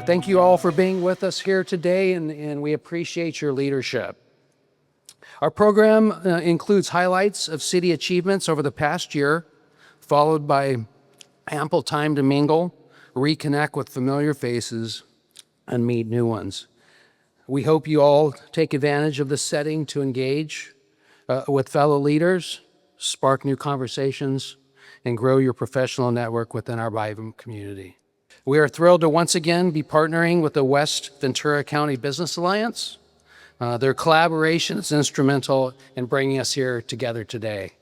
Thank you all for being with us here today, and we appreciate your leadership. Our program includes highlights of city achievements over the past year, followed by ample time to mingle, reconnect with familiar faces, and meet new ones. We hope you all take advantage of this setting to engage with fellow leaders, spark new conversations, and grow your professional network within our vibrant community. We are thrilled to once again be partnering with the West Ventura County Business Alliance. Their collaboration is instrumental in bringing us here together today.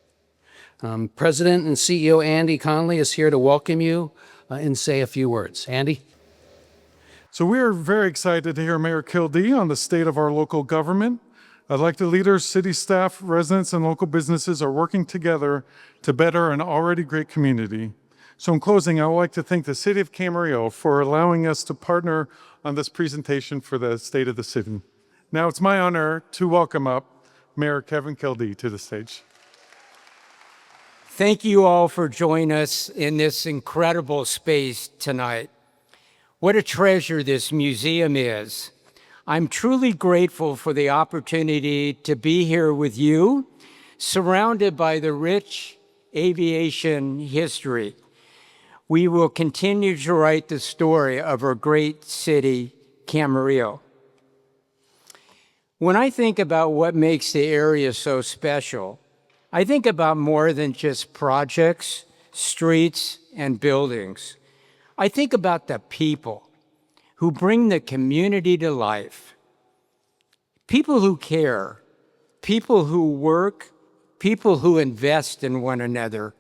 President and CEO Andy Conley is here to welcome you and say a few words. Andy? So we are very excited to hear Mayor Kildee on the state of our local government. Like the leaders, city staff, residents, and local businesses are working together to better an already great community. So in closing, I would like to thank the City of Camarillo for allowing us to partner on this presentation for the state of the city. Now it's my honor to welcome up Mayor Kevin Kildee to the stage. Thank you all for joining us in this incredible space tonight. What a treasure this museum is. I'm truly grateful for the opportunity to be here with you, surrounded by the rich aviation history. We will continue to write the story of our great city, Camarillo. When I think about what makes the area so special, I think about more than just projects, streets, and buildings. I think about the people who bring the community to life. People who care, people who work, people who invest in one another,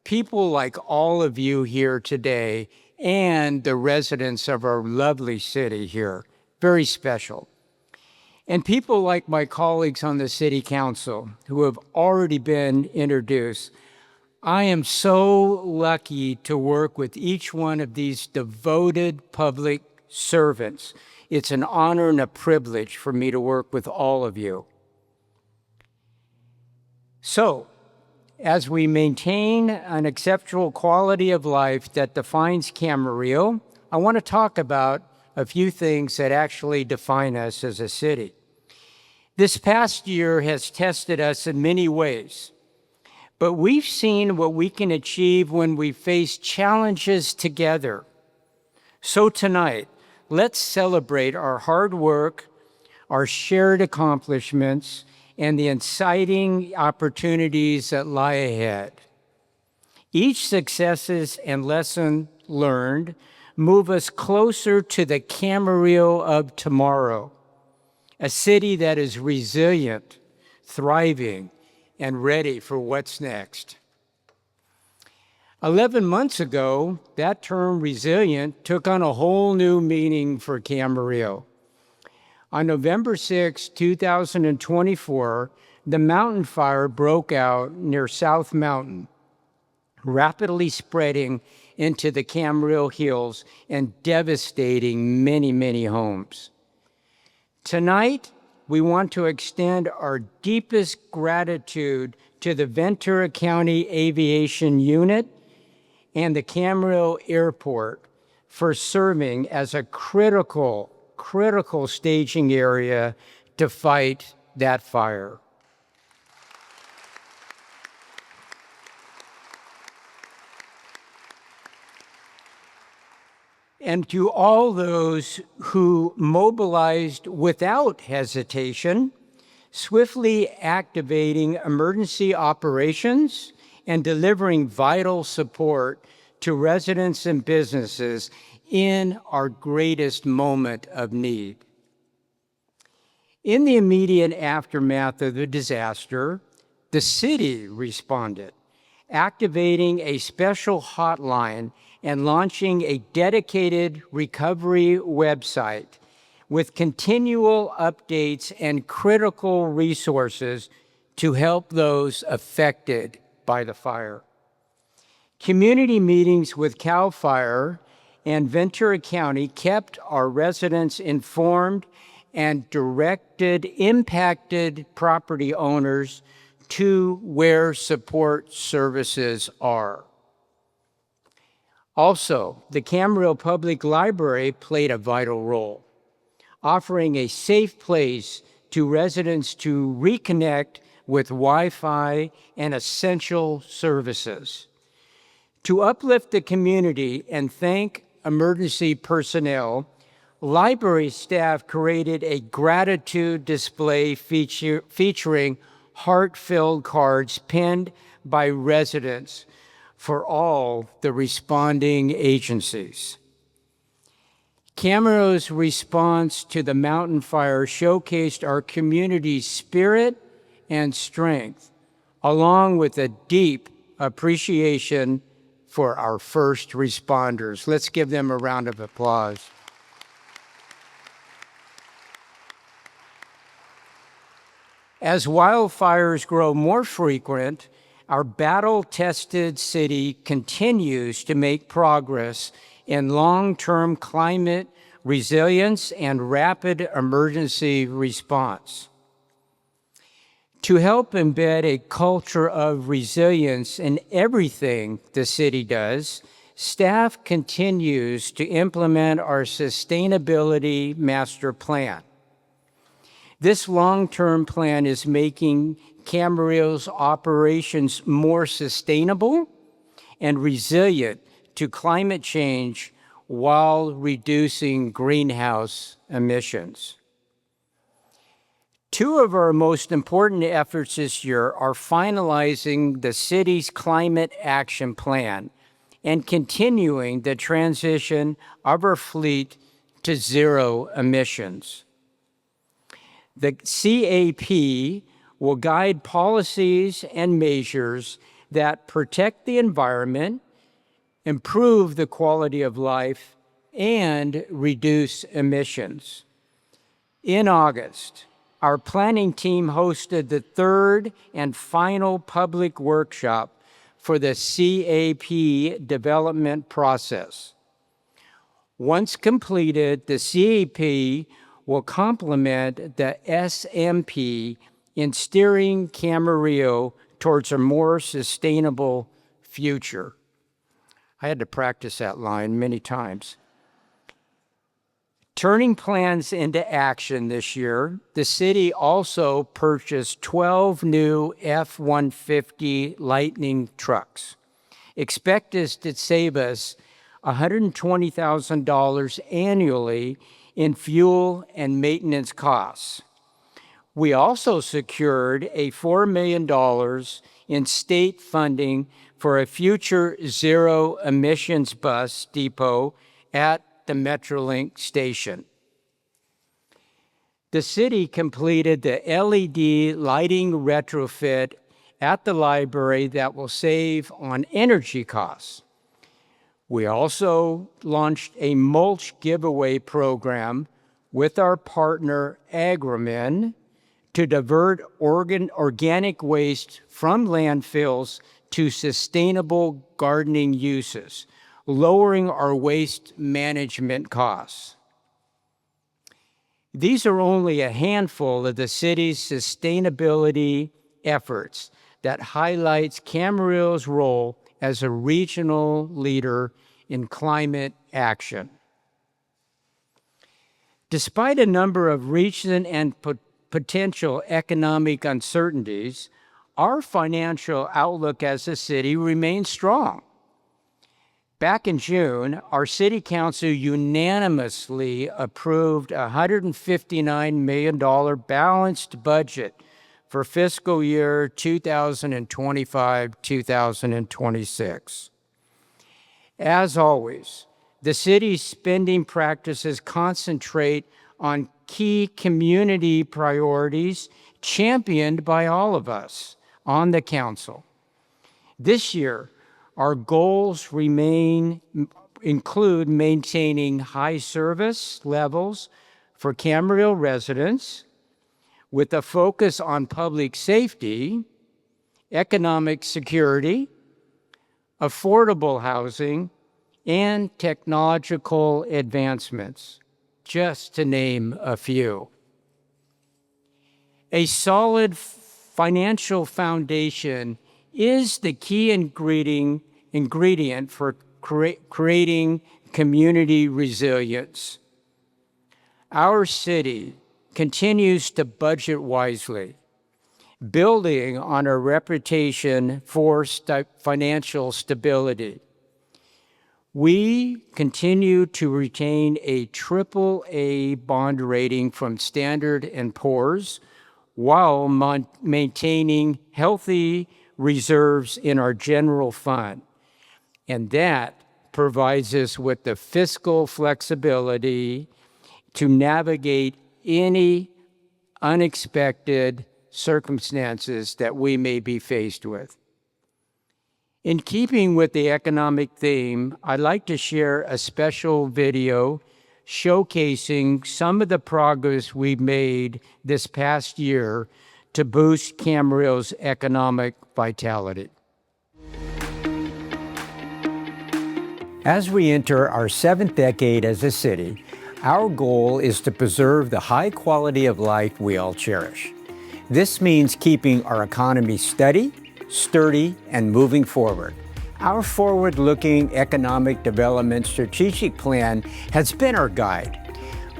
people like all of you here today and the residents of our lovely city here, very special. And people like my colleagues on the City Council who have already been introduced. I am so lucky to work with each one of these devoted public servants. It's an honor and a privilege for me to work with all of you. So, as we maintain an exceptional quality of life that defines Camarillo, I want to talk about a few things that actually define us as a city. This past year has tested us in many ways, but we've seen what we can achieve when we face challenges together. So tonight, let's celebrate our hard work, our shared accomplishments, and the exciting opportunities that lie ahead. Each successes and lesson learned move us closer to the Camarillo of tomorrow, a city that is resilient, thriving, and ready for what's next. 11 months ago, that term resilient took on a whole new meaning for Camarillo. On November 6, 2024, the mountain fire broke out near South Mountain, rapidly spreading into the Camarillo Hills and devastating many, many homes. Tonight, we want to extend our deepest gratitude to the Ventura County Aviation Unit and the Camarillo Airport for serving as a critical staging area to fight that fire. And to all those who mobilized without hesitation, swiftly activating emergency operations and delivering vital support to residents and businesses in our greatest moment of need. In the immediate aftermath of the disaster, the city responded, activating a special hotline and launching a dedicated recovery website with continual updates and critical resources to help those affected by the fire. Community meetings with CAL FIRE and Ventura County kept our residents informed and directed impacted property owners to where support services are. Also, the Camarillo Public Library played a vital role, offering a safe place to residents to reconnect with Wi-Fi and essential services. To uplift the community and thank emergency personnel, library staff created a gratitude display featuring heart-filled cards pinned by residents for all the responding agencies. Camarillo's response to the mountain fire showcased our community's spirit and strength, along with a deep appreciation for our first responders. Let's give them a round of applause. As wildfires grow more frequent, our battle-tested city continues to make progress in long-term climate resilience and rapid emergency response. To help embed a culture of resilience in everything the city does, staff continues to implement our sustainability master plan. This long-term plan is making Camarillo's operations more sustainable and resilient to climate change while reducing greenhouse emissions. Two of our most important efforts this year are finalizing the city's climate action plan and continuing the transition of our fleet to zero emissions. The CAP will guide policies and measures that protect the environment, improve the quality of life, and reduce emissions. In August, our planning team hosted the third and final public workshop for the CAP development process. Once completed, the CAP will complement the SMP in steering Camarillo towards a more sustainable future. I had to practice that line many times. Turning plans into action this year, the city also purchased 12 new F-150 Lightning trucks, expected to save us $120,000 annually in fuel and maintenance costs. We also secured a $4 million in state funding for a future zero emissions bus depot at the Metrolink station. The city completed the LED lighting retrofit at the library that will save on energy costs. We also launched a mulch giveaway program with our partner Agromin to divert organic waste from landfills to sustainable gardening uses, lowering our waste management costs. These are only a handful of the city's sustainability efforts that highlights Camarillo's role as a regional leader in climate action. Despite a number of recent and potential economic uncertainties, our financial outlook as a city remains strong. Back in June, our City Council unanimously approved a $159 million balanced budget for fiscal year 2025-2026. As always, the city's spending practices concentrate on key community priorities championed by all of us on the council. This year, our goals include maintaining high service levels for Camarillo residents with a focus on public safety, economic security, affordable housing, and technological advancements, just to name a few. A solid financial foundation is the key ingredient for creating community resilience. Our city continues to budget wisely, building on our reputation for financial stability. We continue to retain a AAA bond rating from Standard & Poor's while maintaining healthy reserves in our general fund. And that provides us with the fiscal flexibility to navigate any unexpected circumstances that we may be faced with. In keeping with the economic theme, I'd like to share a special video showcasing some of the progress we've made this past year to boost Camarillo's economic vitality. As we enter our 7th decade as a city, our goal is to preserve the high quality of life we all cherish. This means keeping our economy steady, sturdy, and moving forward. Our forward-looking economic development strategic plan has been our guide.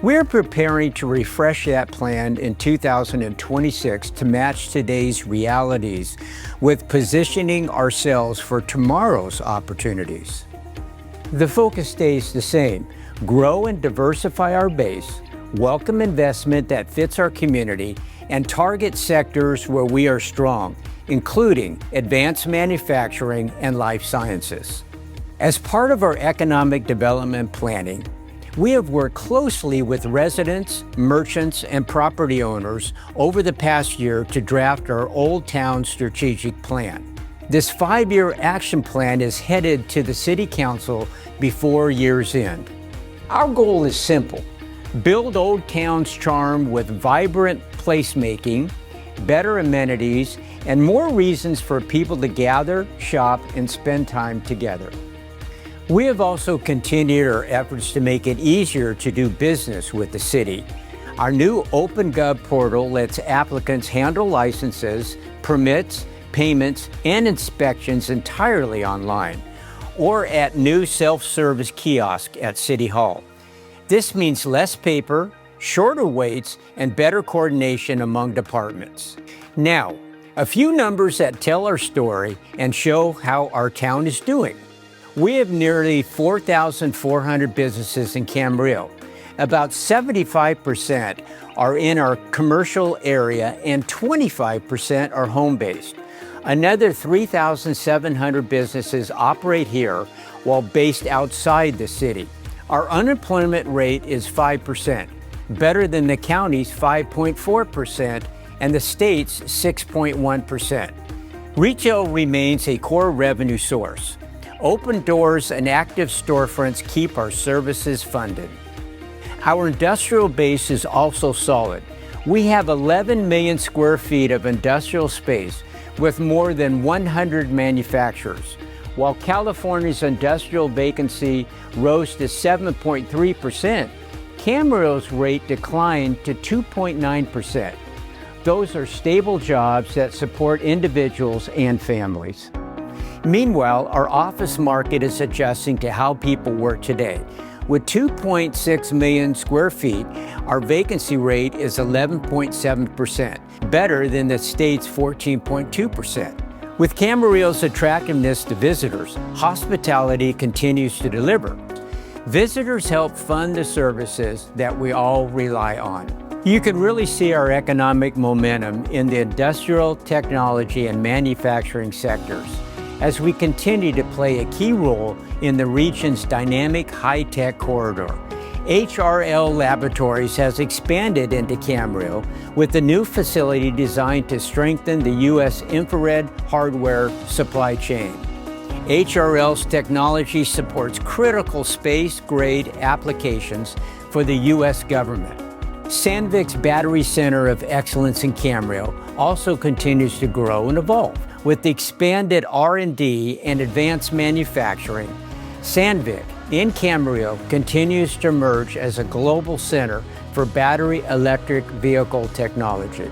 We're preparing to refresh that plan in 2026 to match today's realities with positioning ourselves for tomorrow's opportunities. The focus stays the same: grow and diversify our base, welcome investment that fits our community, and target sectors where we are strong, including advanced manufacturing and life sciences. As part of our economic development planning, we have worked closely with residents, merchants, and property owners over the past year to draft our Old Town Strategic Plan. This 5-year action plan is headed to the City Council before year's end. Our goal is simple: build Old Town's charm with vibrant placemaking, better amenities, and more reasons for people to gather, shop, and spend time together. We have also continued our efforts to make it easier to do business with the city. Our new OpenGov portal lets applicants handle licenses, permits, payments, and inspections entirely online, or at new self-service kiosk at City Hall. This means less paper, shorter waits, and better coordination among departments. Now, a few numbers that tell our story and show how our town is doing. We have nearly 4,400 businesses in Camarillo. About 75% are in our commercial area and 25% are home-based. Another 3,700 businesses operate here while based outside the city. Our unemployment rate is 5%, better than the county's 5.4% and the state's 6.1%. Retail remains a core revenue source. Open doors and active storefronts keep our services funded. Our industrial base is also solid. We have 11 million square feet of industrial space with more than 100 manufacturers. While California's industrial vacancy rose to 7.3%, Camarillo's rate declined to 2.9%. Those are stable jobs that support individuals and families. Meanwhile, our office market is adjusting to how people work today. With 2.6 million square feet, our vacancy rate is 11.7%, better than the state's 14.2%. With Camarillo's attractiveness to visitors, hospitality continues to deliver. Visitors help fund the services that we all rely on. You can really see our economic momentum in the industrial, technology, and manufacturing sectors as we continue to play a key role in the region's dynamic high-tech corridor. HRL Laboratories has expanded into Camarillo with a new facility designed to strengthen the U.S. infrared hardware supply chain. HRL's technology supports critical space-grade applications for the U.S. government. Sandvik's Battery Center of Excellence in Camarillo also continues to grow and evolve. With the expanded R&D and advanced manufacturing, Sandvik in Camarillo continues to emerge as a global center for battery electric vehicle technology.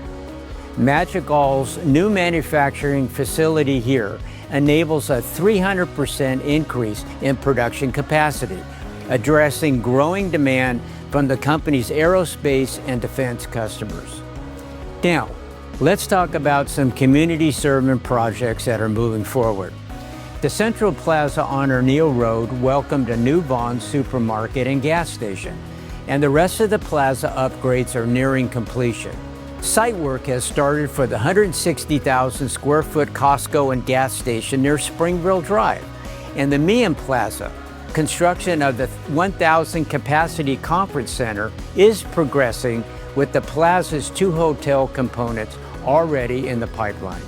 Magical's new manufacturing facility here enables a 300% increase in production capacity, addressing growing demand from the company's aerospace and defense customers. Now, let's talk about some community serving projects that are moving forward. The Central Plaza on O'Neill Road welcomed a new Vons supermarket and gas station, and the rest of the plaza upgrades are nearing completion. Site work has started for the 160,000 square foot Costco and gas station near Springville Drive, and the Meehan Plaza. Construction of the 1,000 capacity conference center is progressing, with the plaza's 2 hotel components already in the pipeline.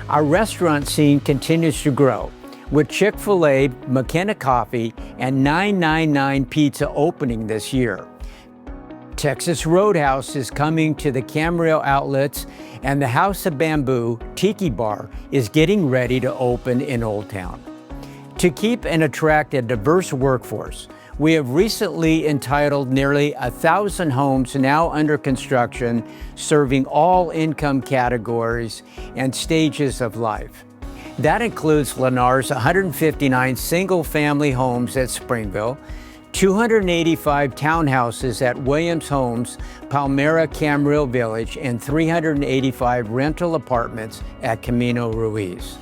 Our restaurant scene continues to grow, with Chick-fil-A, McKenna Coffee, and 999 Pizza opening this year. Texas Roadhouse is coming to the Camarillo outlets, and the House of Bamboo Tiki Bar is getting ready to open in Old Town. To keep and attract a diverse workforce, we have recently entitled nearly 1,000 homes now under construction, serving all income categories and stages of life. That includes Lennar's 159 single-family homes at Springville, 285 townhouses at Williams Homes, Palmyra Camarillo Village, and 385 rental apartments at Camino Ruiz.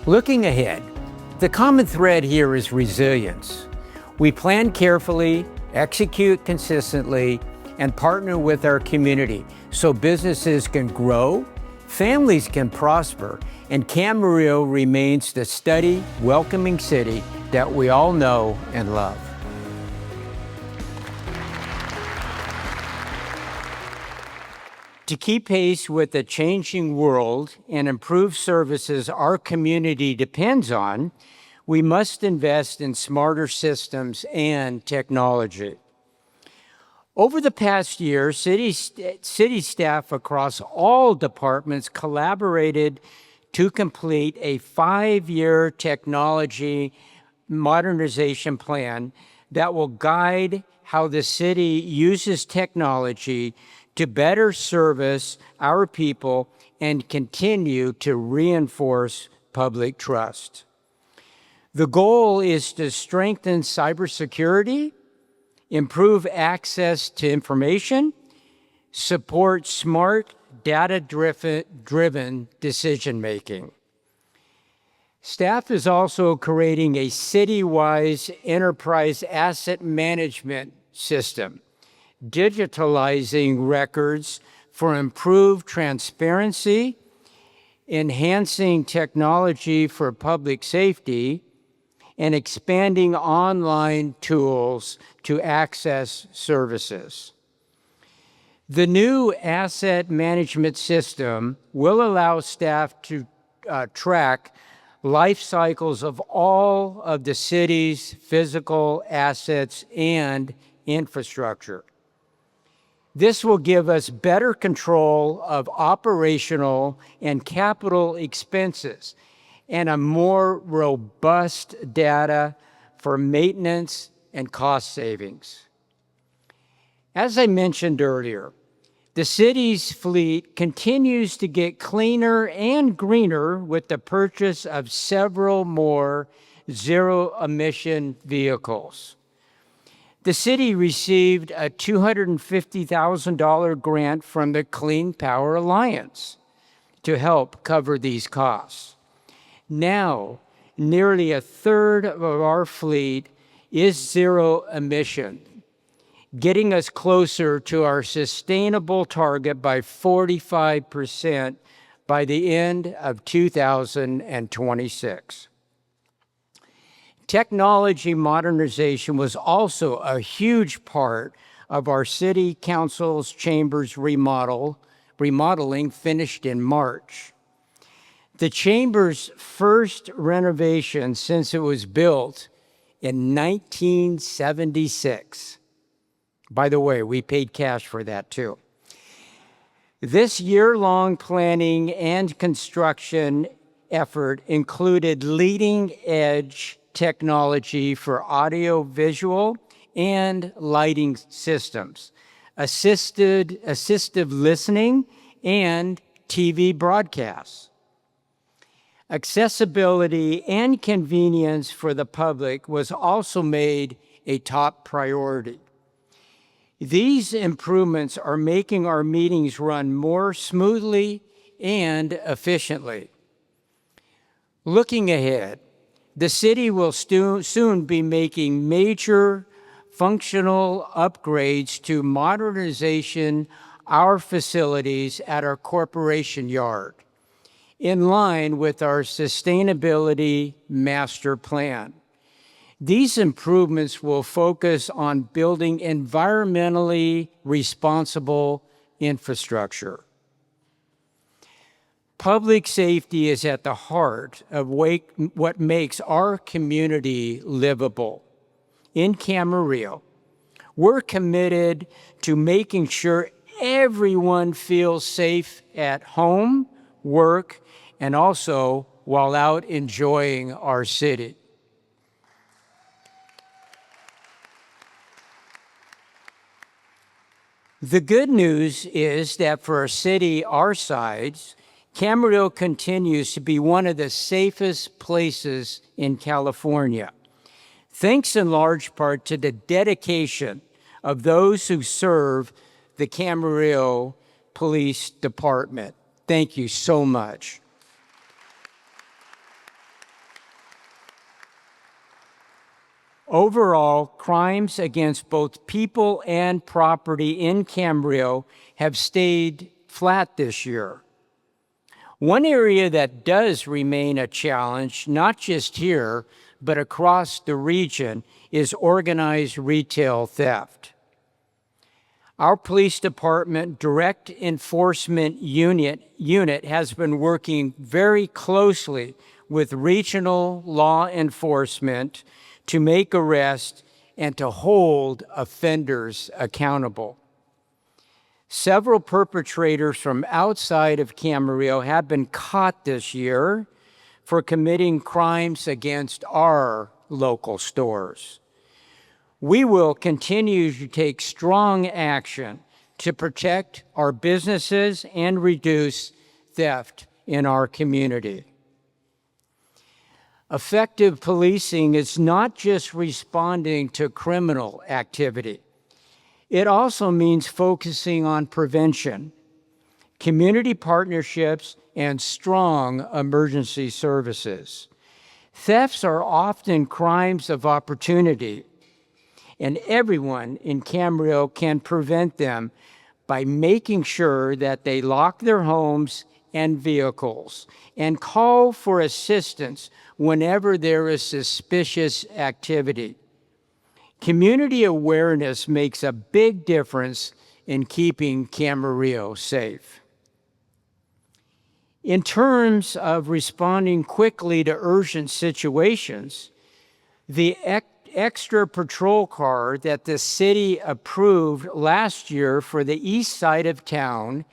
Looking ahead, the common thread here is resilience. We plan carefully, execute consistently, and partner with our community so businesses can grow, families can prosper, and Camarillo remains the steady, welcoming city that we all know and love. To keep pace with the changing world and improve services our community depends on, we must invest in smarter systems and technology. Over the past year, city staff across all departments collaborated to complete a 5-year technology modernization plan that will guide how the city uses technology to better service our people and continue to reinforce public trust. The goal is to strengthen cybersecurity, improve access to information, support smart, data-driven decision-making. Staff is also creating a city-wide enterprise asset management system, digitalizing records for improved transparency, enhancing technology for public safety, and expanding online tools to access services. The new asset management system will allow staff to track life cycles of all of the city's physical assets and infrastructure. This will give us better control of operational and capital expenses and a more robust data for maintenance and cost savings. As I mentioned earlier, the city's fleet continues to get cleaner and greener with the purchase of several more zero-emission vehicles. The city received a $250,000 grant from the Clean Power Alliance to help cover these costs. Now, nearly a third of our fleet is zero emission, getting us closer to our sustainable target by 45% by the end of 2026. Technology modernization was also a huge part of our city council's chambers remodeling finished in March. The chamber's first renovation since it was built in 1976. By the way, we paid cash for that too. This year-long planning and construction effort included leading-edge technology for audio-visual and lighting systems, assistive listening, and TV broadcasts. Accessibility and convenience for the public was also made a top priority. These improvements are making our meetings run more smoothly and efficiently. Looking ahead, the city will soon be making major functional upgrades to modernization our facilities at our corporation yard, in line with our sustainability master plan. These improvements will focus on building environmentally responsible infrastructure. Public safety is at the heart of what makes our community livable. In Camarillo, we're committed to making sure everyone feels safe at home, work, and also while out enjoying our city. The good news is that for a city our size, Camarillo continues to be one of the safest places in California, thanks in large part to the dedication of those who serve the Camarillo Police Department. Thank you so much. Overall, crimes against both people and property in Camarillo have stayed flat this year. One area that does remain a challenge, not just here, but across the region, is organized retail theft. Our police department direct enforcement unit has been working very closely with regional law enforcement to make arrests and to hold offenders accountable. Several perpetrators from outside of Camarillo have been caught this year for committing crimes against our local stores. We will continue to take strong action to protect our businesses and reduce theft in our community. Effective policing is not just responding to criminal activity. It also means focusing on prevention, community partnerships, and strong emergency services. Thefts are often crimes of opportunity, and everyone in Camarillo can prevent them by making sure that they lock their homes and vehicles and call for assistance whenever there is suspicious activity. Community awareness makes a big difference in keeping Camarillo safe. In terms of responding quickly to urgent situations, the extra patrol car that the city approved last year for the east side of town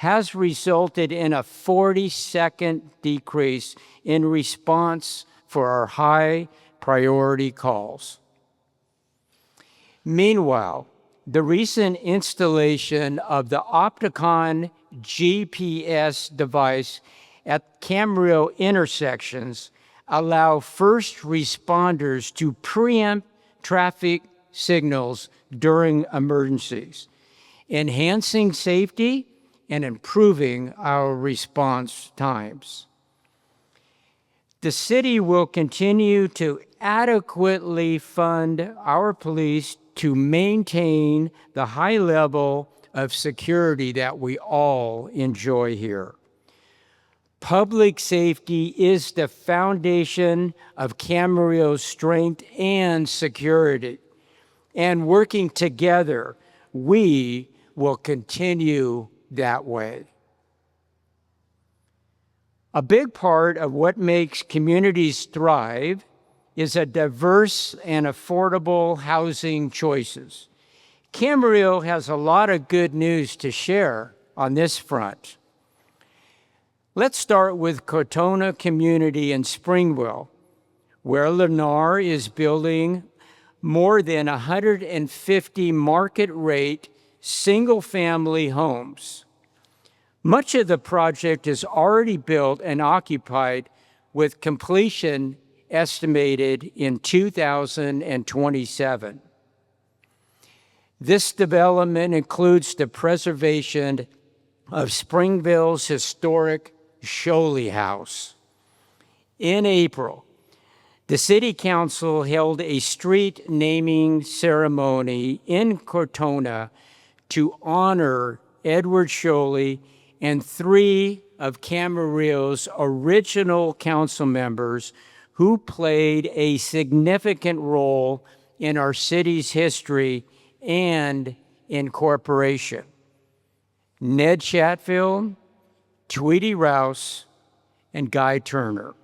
has resulted in a 40-second decrease in response for our high priority calls. Meanwhile, the recent installation of the Opticon GPS device at Camarillo intersections allow first responders to preempt traffic signals during emergencies, enhancing safety and improving our response times. The city will continue to adequately fund our police to maintain the high level of security that we all enjoy here. Public safety is the foundation of Camarillo's strength and security. And working together, we will continue that way. A big part of what makes communities thrive is a diverse and affordable housing choices. Camarillo has a lot of good news to share on this front. Let's start with Cotona Community in Springville, where Lennar is building more than 150 market-rate single-family homes. Much of the project is already built and occupied with completion estimated in 2027. This development includes the preservation of Springville's historic Sholey House. In April, the City Council held a street naming ceremony in Cortona to honor Edward Sholey and 3 of Camarillo's original council members who played a significant role in our city's history and incorporation: Ned Chatfield, Tweety Rouse, and Guy Turner.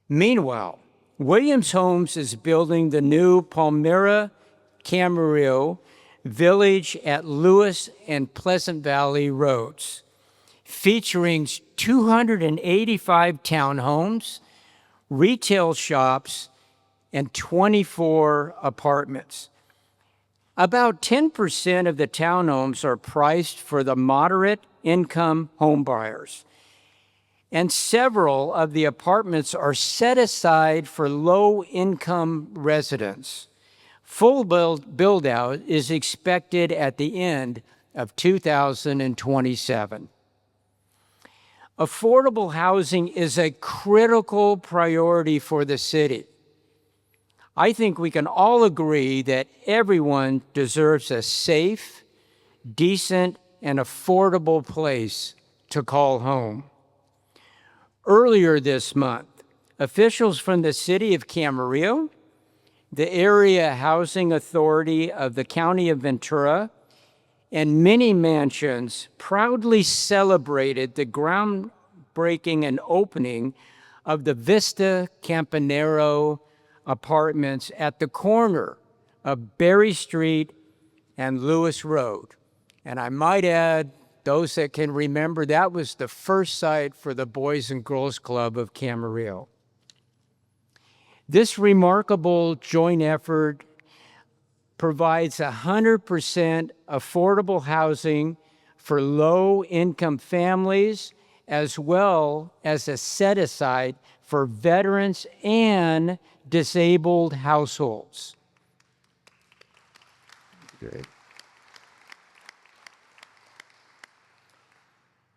Meanwhile, Williams Homes is building the new Palmyra Camarillo Village at Lewis and Pleasant Valley Roads, featuring 285 townhomes, retail shops, and 24 apartments. About 10% of the townhomes are priced for the moderate income homebuyers, and several of the apartments are set aside for low-income residents. Full build-out is expected at the end of 2027. Affordable housing is a critical priority for the city. I think we can all agree that everyone deserves a safe, decent, and affordable place to call home. Earlier this month, officials from the City of Camarillo, the Area Housing Authority of the County of Ventura, and many mansions proudly celebrated the groundbreaking and opening of the Vista Campanero apartments at the corner of Berry Street and Lewis Road. And I might add, those that can remember, that was the first site for the Boys and Girls Club of Camarillo. This remarkable joint effort provides 100% affordable housing for low-income families, as well as a set-aside for veterans and disabled households. Great.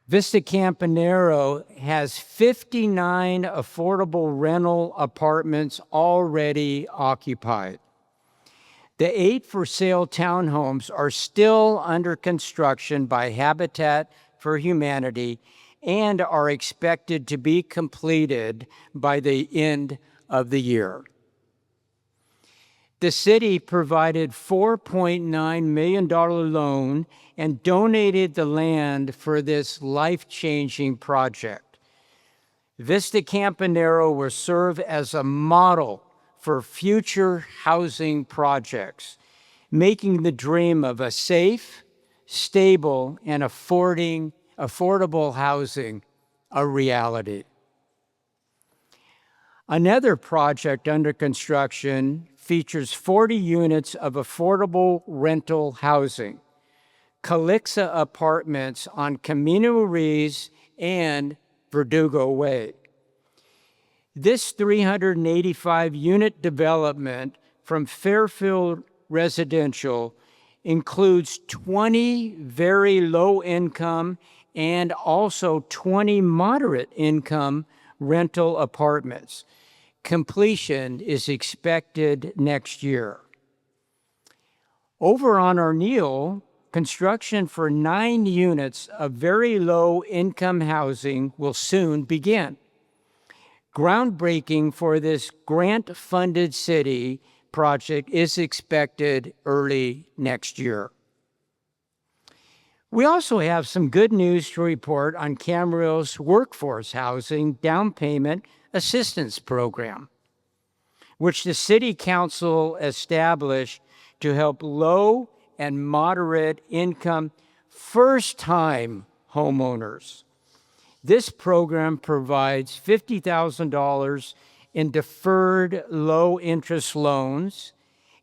Vista Campanero has 59 affordable rental apartments already occupied. The 8 for-sale townhomes are still under construction by Habitat for Humanity and are expected to be completed by the end of the year. The city provided $4.9 million loan and donated the land for this life-changing project. Vista Campanero will serve as a model for future housing projects, making the dream of a safe, stable, and affordable housing a reality. Another project under construction features 40 units of affordable rental housing, Calixa Apartments on Camino Reis and Verdugo Way. This 385-unit development from Fairfield Residential includes 20 very low-income and also 20 moderate-income rental apartments. Completion is expected next year. Over on Arneal, construction for 9 units of very low-income housing will soon begin. Groundbreaking for this grant-funded city project is expected early next year. We also have some good news to report on Camarillo's workforce housing down payment assistance program, which the City Council established to help low and moderate income first-time homeowners. This program provides $50,000 in deferred low-interest loans,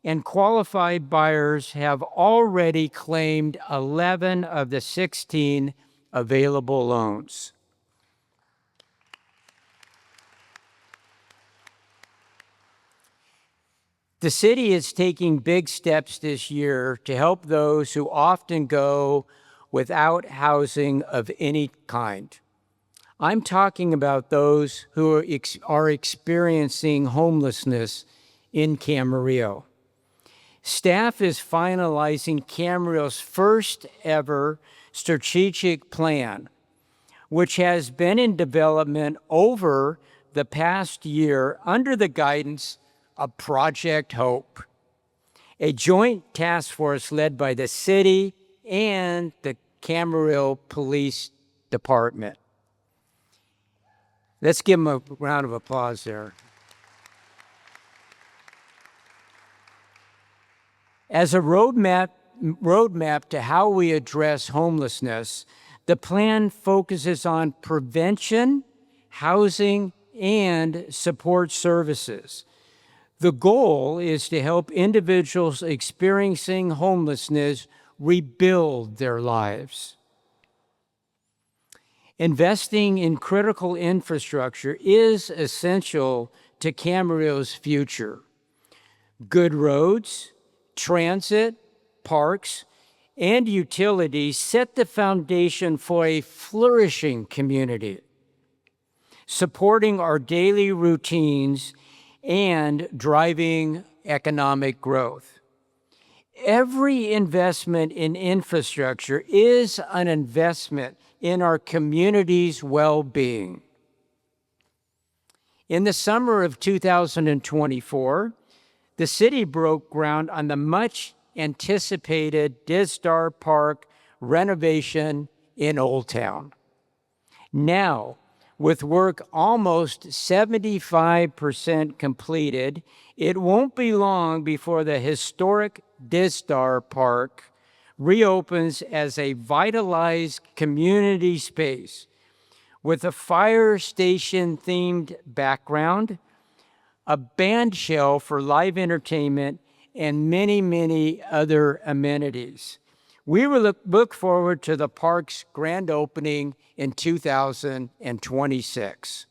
and qualified buyers have already claimed 11 of the 16 available loans. The city is taking big steps this year to help those who often go without housing of any kind. I'm talking about those who are experiencing homelessness in Camarillo. Staff is finalizing Camarillo's first ever strategic plan, which has been in development over the past year under the guidance of Project Hope, a joint task force led by the city and the Camarillo Police Department. Let's give them a round of applause there. As a roadmap to how we address homelessness, the plan focuses on prevention, housing, and support services. The goal is to help individuals experiencing homelessness rebuild their lives. Investing in critical infrastructure is essential to Camarillo's future. Good roads, transit, parks, and utilities set the foundation for a flourishing community, supporting our daily routines and driving economic growth. Every investment in infrastructure is an investment in our community's well-being. In the summer of 2024, the city broke ground on the much-anticipated Dizdar Park renovation in Old Town. Now, with work almost 75% completed, it won't be long before the historic Dizdar Park reopens as a vitalized community space with a fire station-themed background, a band shell for live entertainment, and many, many other amenities. We will look forward to the park's grand opening in 2026.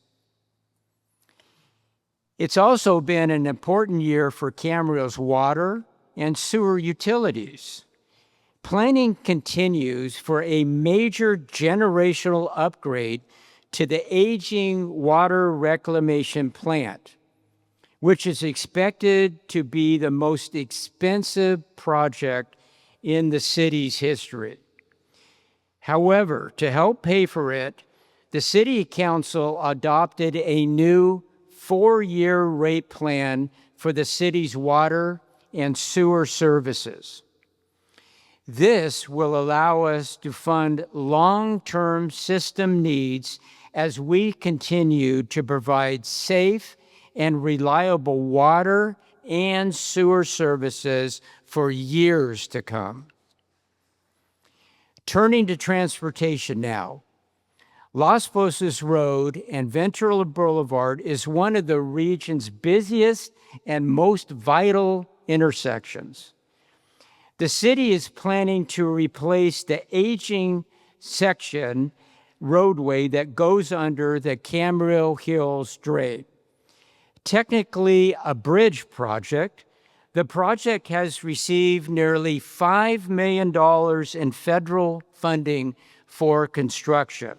It's also been an important year for Camarillo's water and sewer utilities. Planning continues for a major generational upgrade to the aging water reclamation plant, which is expected to be the most expensive project in the city's history. However, to help pay for it, the City Council adopted a new 4-year rate plan for the city's water and sewer services. This will allow us to fund long-term system needs as we continue to provide safe and reliable water and sewer services for years to come. Turning to transportation now, Las Posas Road and Ventura Boulevard is one of the region's busiest and most vital intersections. The city is planning to replace the aging section roadway that goes under the Camarillo Hills Drain. Technically a bridge project, the project has received nearly $5 million in federal funding for construction.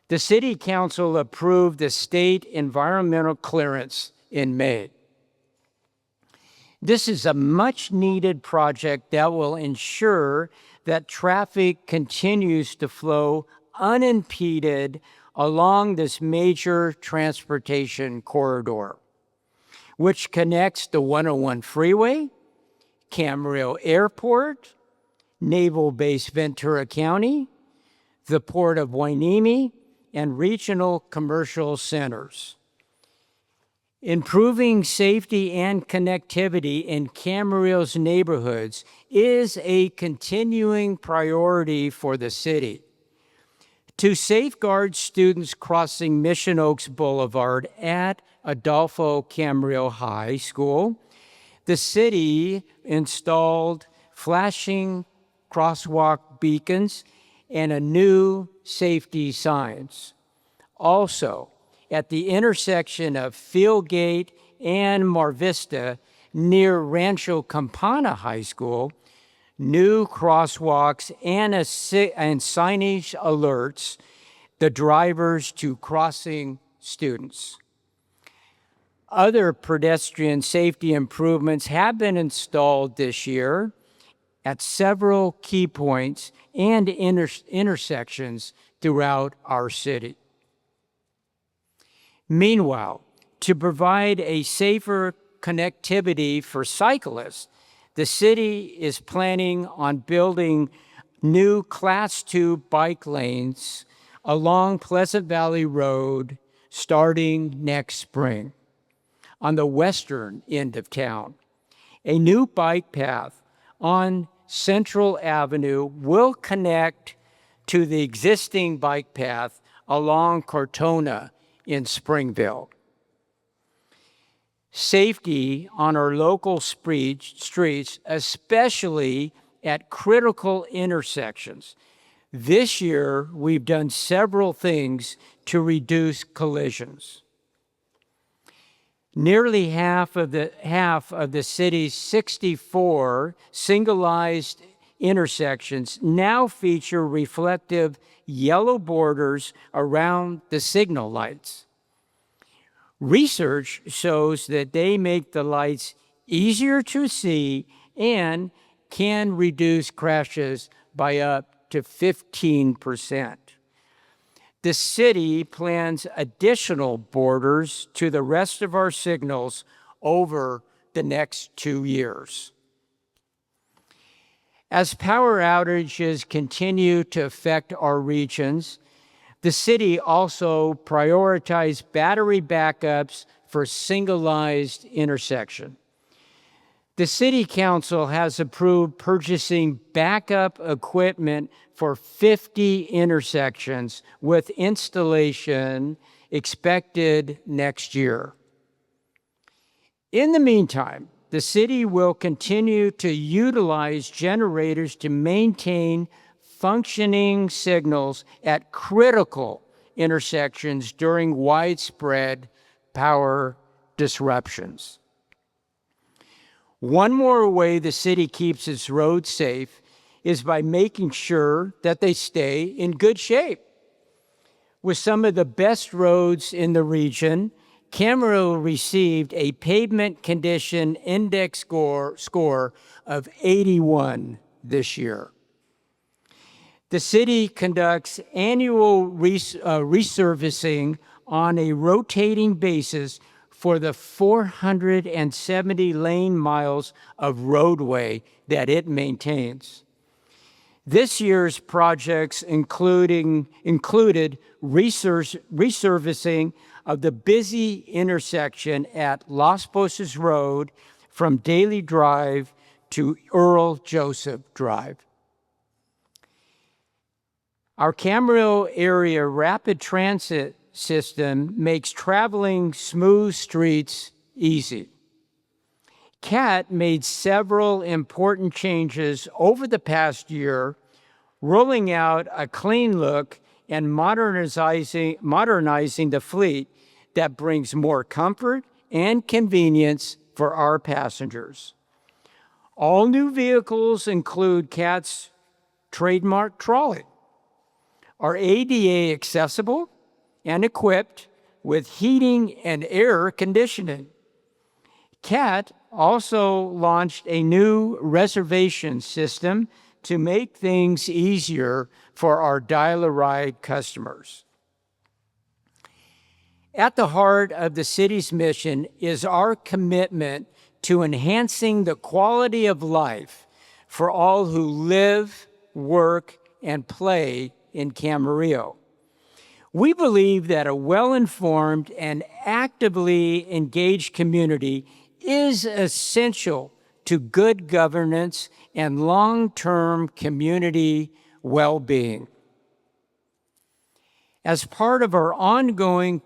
The City Council approved the state environmental clearance in May. This is a much-needed project that will ensure that traffic continues to flow unimpeded along this major transportation corridor, which connects the 101 freeway, Camarillo Airport, Naval Base Ventura County, the Port of Hueneme, and regional commercial centers. Improving safety and connectivity in Camarillo's neighborhoods is a continuing priority for the city. To safeguard students crossing Mission Oaks Boulevard at Adolfo Camarillo High School, the city installed flashing crosswalk beacons and a new safety signs. Also, at the intersection of Fieldgate and Mar Vista, near Rancho Campana High School, new crosswalks and signage alerts the drivers to crossing students. Other pedestrian safety improvements have been installed this year at several key points and intersections throughout our city. Meanwhile, to provide a safer connectivity for cyclists, the city is planning on building new Class II bike lanes along Pleasant Valley Road starting next spring on the western end of town. A new bike path on Central Avenue will connect to the existing bike path along Cortona in Springville. Safety on our local streets, especially at critical intersections. This year, we've done several things to reduce collisions. Nearly half of the city's 64 signalized intersections now feature reflective yellow borders around the signal lights. Research shows that they make the lights easier to see and can reduce crashes by up to 15%. The city plans additional borders to the rest of our signals over the next 2 years. As power outages continue to affect our regions, the city also prioritized battery backups for signalized intersection. The City Council has approved purchasing backup equipment for 50 intersections with installation expected next year. In the meantime, the city will continue to utilize generators to maintain functioning signals at critical intersections during widespread power disruptions. One more way the city keeps its roads safe is by making sure that they stay in good shape. With some of the best roads in the region, Camarillo received a pavement condition index score of 81 this year. The city conducts annual resurfacing on a rotating basis for the 470 lane miles of roadway that it maintains. This year's projects included resurfacing of the busy intersection at Las Posas Road from Daly Drive to Earl Joseph Drive. Our Camarillo area rapid transit system makes traveling smooth streets easy. CAT made several important changes over the past year, rolling out a clean look and modernizing the fleet that brings more comfort and convenience for our passengers. All new vehicles include CAT's trademark trolley, are ADA accessible and equipped with heating and air conditioning. CAT also launched a new reservation system to make things easier for our dial-a-ride customers. At the heart of the city's mission is our commitment to enhancing the quality of life for all who live, work, and play in Camarillo. We believe that a well-informed and actively engaged community is essential to good governance and long-term community well-being. As part of our ongoing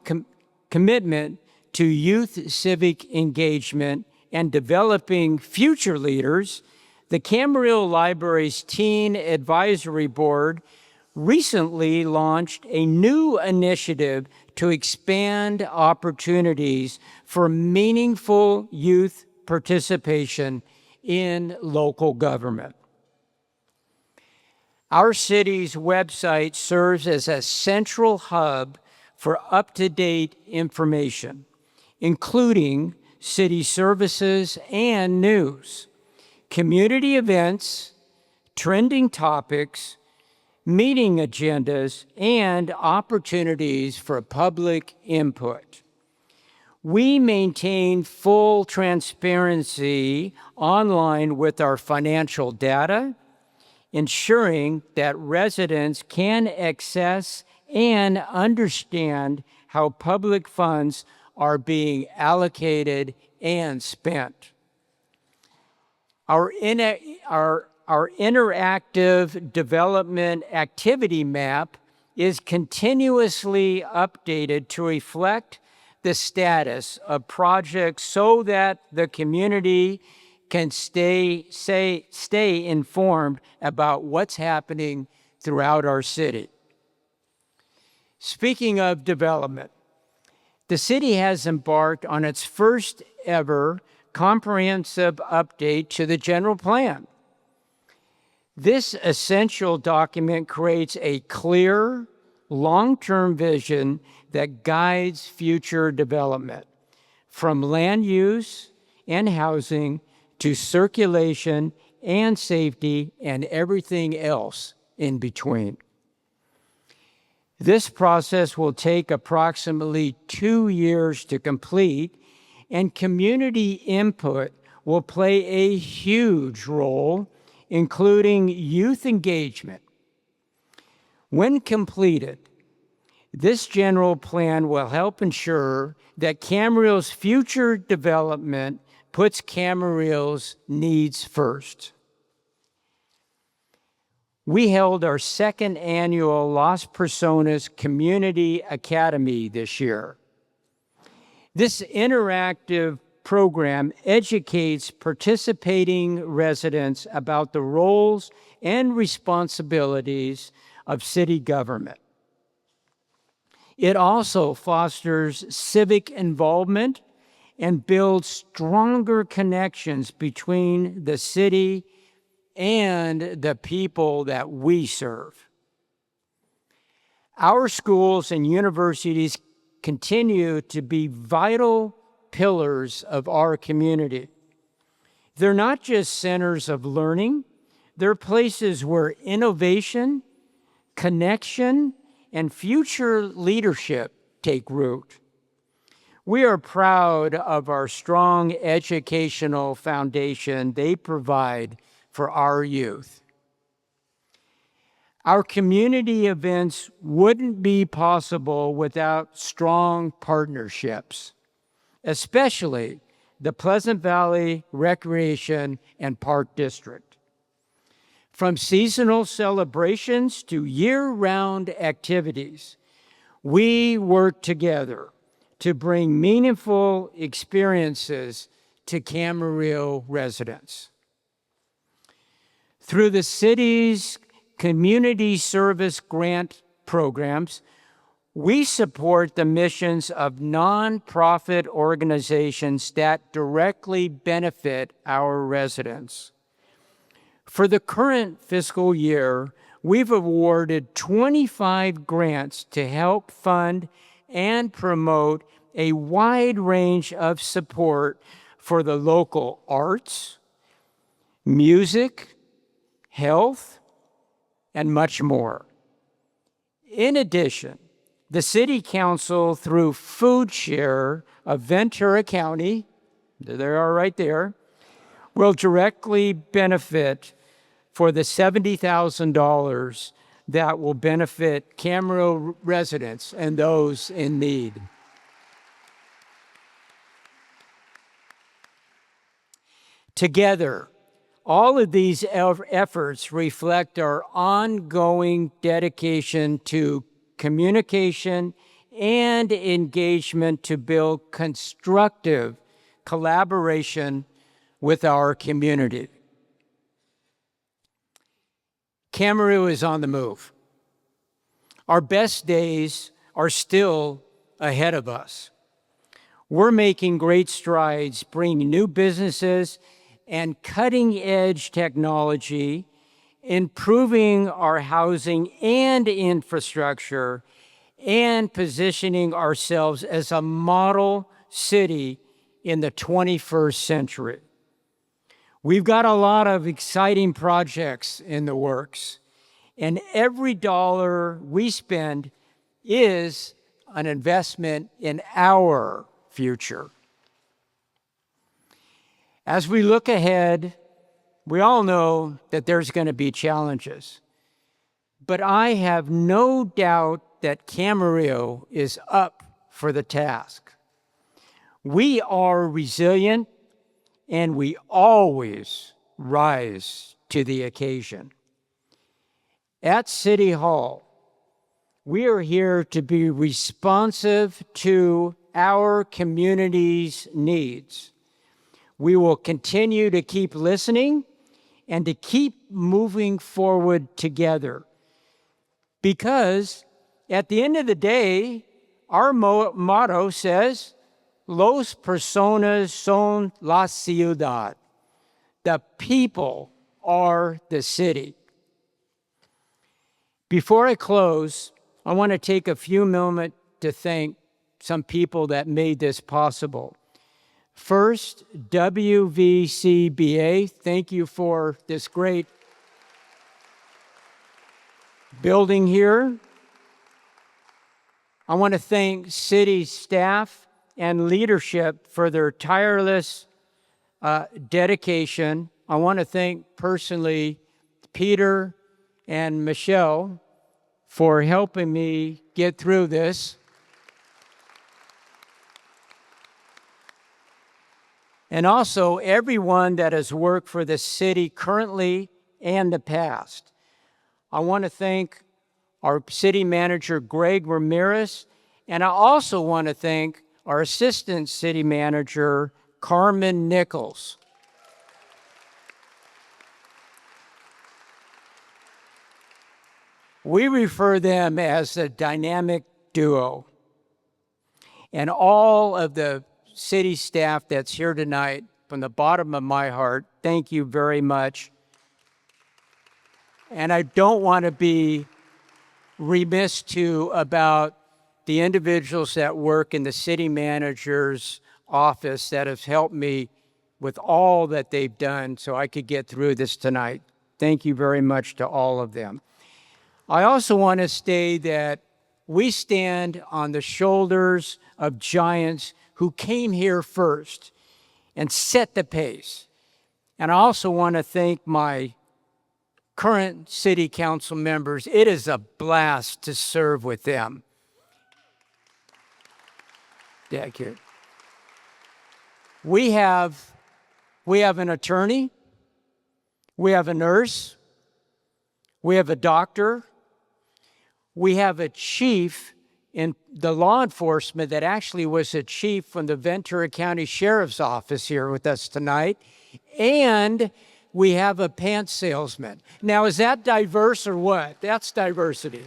commitment to youth civic engagement and developing future leaders, the Camarillo Library's Teen Advisory Board recently launched a new initiative to expand opportunities for meaningful youth participation in local government. Our city's website serves as a central hub for up-to-date information, including city services and news, community events, trending topics, meeting agendas, and opportunities for public input. We maintain full transparency online with our financial data, ensuring that residents can access and understand how public funds are being allocated and spent. Our interactive development activity map is continuously updated to reflect the status of projects so that the community can stay informed about what's happening throughout our city. Speaking of development, the city has embarked on its first ever comprehensive update to the general plan. This essential document creates a clear, long-term vision that guides future development, from land use and housing to circulation and safety and everything else in between. This process will take approximately 2 years to complete, and community input will play a huge role, including youth engagement. When completed, this general plan will help ensure that Camarillo's future development puts Camarillo's needs first. We held our second annual Las Personas Community Academy this year. This interactive program educates participating residents about the roles and responsibilities of city government. It also fosters civic involvement and builds stronger connections between the city and the people that we serve. Our schools and universities continue to be vital pillars of our community. They're not just centers of learning, they're places where innovation, connection, and future leadership take root. We are proud of our strong educational foundation they provide for our youth. Our community events wouldn't be possible without strong partnerships, especially the Pleasant Valley Recreation and Park District. From seasonal celebrations to year-round activities, we work together to bring meaningful experiences to Camarillo residents. Through the city's community service grant programs, we support the missions of nonprofit organizations that directly benefit our residents. For the current fiscal year, we've awarded 25 grants to help fund and promote a wide range of support for the local arts, music, health, and much more. In addition, the City Council, through Food Share of Ventura County, there they are right there, will directly benefit for the $70,000 that will benefit Camarillo residents and those in need. Together, all of these efforts reflect our ongoing dedication to communication and engagement to build constructive collaboration with our community. Camarillo is on the move. Our best days are still ahead of us. We're making great strides, bringing new businesses and cutting-edge technology, improving our housing and infrastructure, and positioning ourselves as a model city in the 21st century. We've got a lot of exciting projects in the works, and every dollar we spend is an investment in our future. As we look ahead, we all know that there's going to be challenges, but I have no doubt that Camarillo is up for the task. We are resilient, and we always rise to the occasion. At City Hall, we are here to be responsive to our community's needs. We will continue to keep listening and to keep moving forward together, because at the end of the day, our motto says, Los personas son la ciudad. The people are the city. Before I close, I want to take a few moments to thank some people that made this possible. First, WVCBA, thank you for this great building here. I want to thank city staff and leadership for their tireless dedication. I want to thank personally Peter and Michelle for helping me get through this. And also everyone that has worked for the city currently and the past. I want to thank our city manager, Greg Ramirez, and I also want to thank our assistant city manager, Carmen Nichols. We refer them as a dynamic duo. And all of the city staff that's here tonight, from the bottom of my heart, thank you very much. And I don't want to be remiss too about the individuals that work in the city manager's office that have helped me with all that they've done so I could get through this tonight. Thank you very much to all of them. I also want to say that we stand on the shoulders of giants who came here first and set the pace. And I also want to thank my current city council members. It is a blast to serve with them. Thank you. We have an attorney, we have a nurse, we have a doctor, we have a chief in the law enforcement that actually was a chief from the Ventura County Sheriff's Office here with us tonight, and we have a pants salesman. Now, is that diverse or what? That's diversity.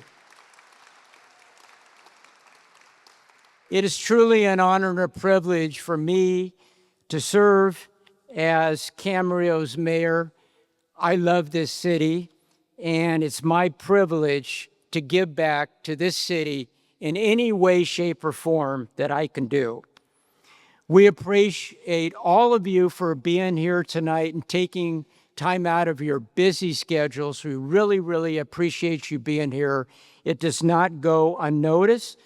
It is truly an honor and a privilege for me to serve as Camarillo's mayor. I love this city, and it's my privilege to give back to this city in any way, shape, or form that I can do. We appreciate all of you for being here tonight and taking time out of your busy schedules. We really, really appreciate you being here. It does not go unnoticed.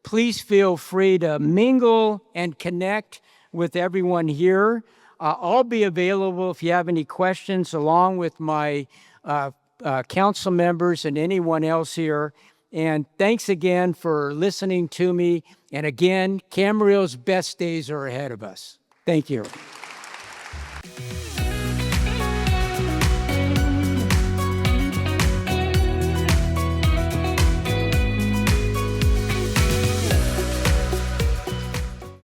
Please feel free to mingle and connect with everyone here. I'll be available if you have any questions, along with my council members and anyone else here. And thanks again for listening to me. And again, Camarillo's best days are ahead of us. Thank you.